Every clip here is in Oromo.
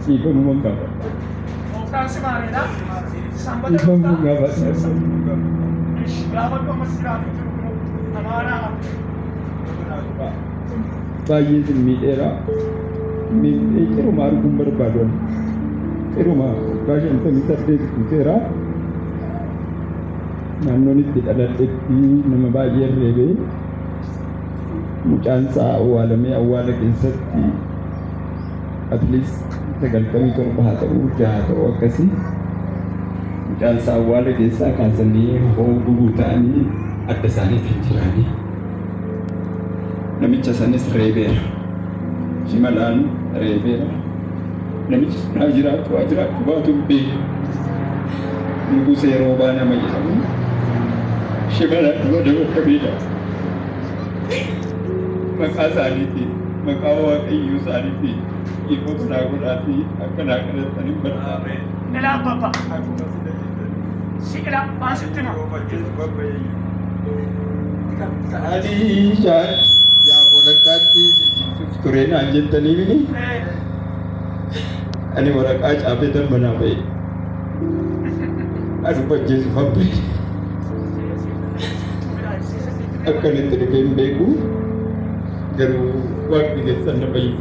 Ibu mau apa? Bukan sebenarnya. Sampai Ibu mau apa? Dapat kau masih ada itu. Anak-anak. Bayi itu mitera, itu rumah kumbar badan. Rumah bayi itu mitera. Namun itu ada nama bayi rebe. Mucaan awal kisati. At least tegal kami ko bahata uja to kasi. Mucaan awal kisa kasani ho gugutani at dasani tinjirani. Namicha sanis rebe. Simalan rebe. Namicha ajira ba tumbe. Nugu se roba na mai samu. Simalan ba da kabila. Makasariti, makawa kayu sariti. Ibu penagurati akan tanim berame. Nela papa. Sikila masih tengah. Tadi saya ya boleh tadi kurena anjing tani ini. Ani orang aja apa dan mana baik. Aduh baju sampai. Akan itu dikembegu. Garu waktu ini sana baik.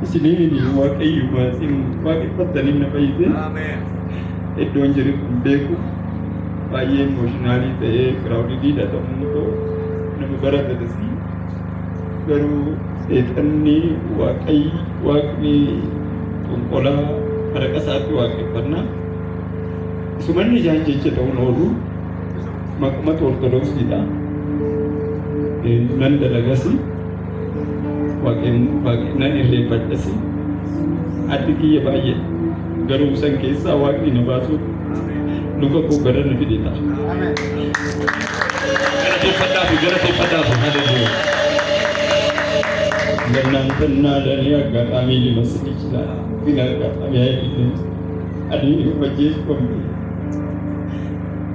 Sini ini waktu itu masih waktu petani na baik. Amen. Itu anjir beku. Bayi emotionality crowd di datang untuk nama barat ada sih. Garu setan ni waktu tungkola pada saat waktu pernah. Semuanya jangan cecet tahun lalu. Mak ortodoks kita. Nan dalaga si wakin nan irlepat si adiki ya baye garu sang kesa waki na basu luka ko garan na pidita Amen. gara te pada haleluya gannan tanna da ya ga amili masjid la final ga ya itu adi majlis kombi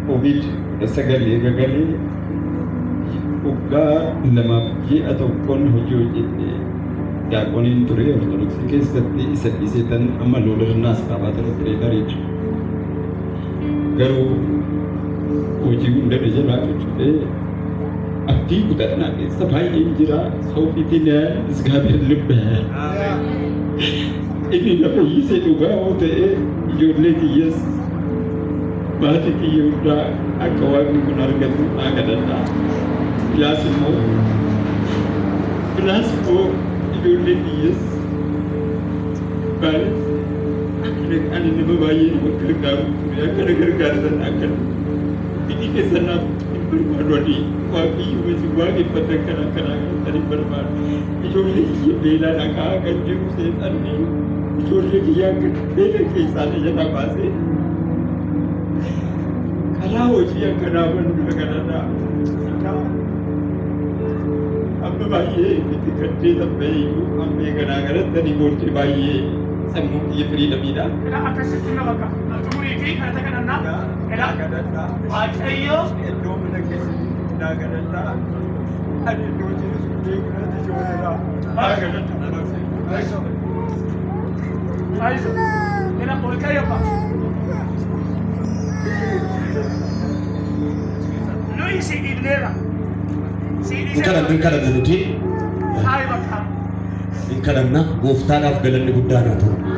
covid da sagali gagali Uga nama ye atau kon hujud ini ya konin turi ortodoksi kesati isetan amal ular nas kabater teritarit garu uji gunda de jela cude akti kuda na ke sabai injira saufitina isgabe lebah ini dapat ise juga ote jodle ki yes bahati ki yuda akawan gunar gatu agadata Plasmo Julius Baris akan nama bayi wakil kamu akan gergaran akan ini kesana berbadan di wakil masih wakil pada kanak-kanak tadi berbadan itu lagi bela nak akan jauh setan ni itu lagi yang bela kisah ni jangan pasti kalau dia kenapa nak Amma baay'ee itti gaddee tabbee amma garaagaraa tani booddee baay'ee sammuu kiyya firiidamiidha. Kira akkasitti na bakka tumurii fi kadhata kadhannaa. Kira waaqayyoo Iddoo mana keessatti naa kadhadhaa. Ani iddoo jiru sun beekunatti ijoolleedha. Naa kadhadhaa. Aizu. Kira waaqayyo pa. Lui si idleera. Bukan kana bunuti. Hai bakka. Ingkadamna gooftaadhaaf galanni guddaa haa ta'u.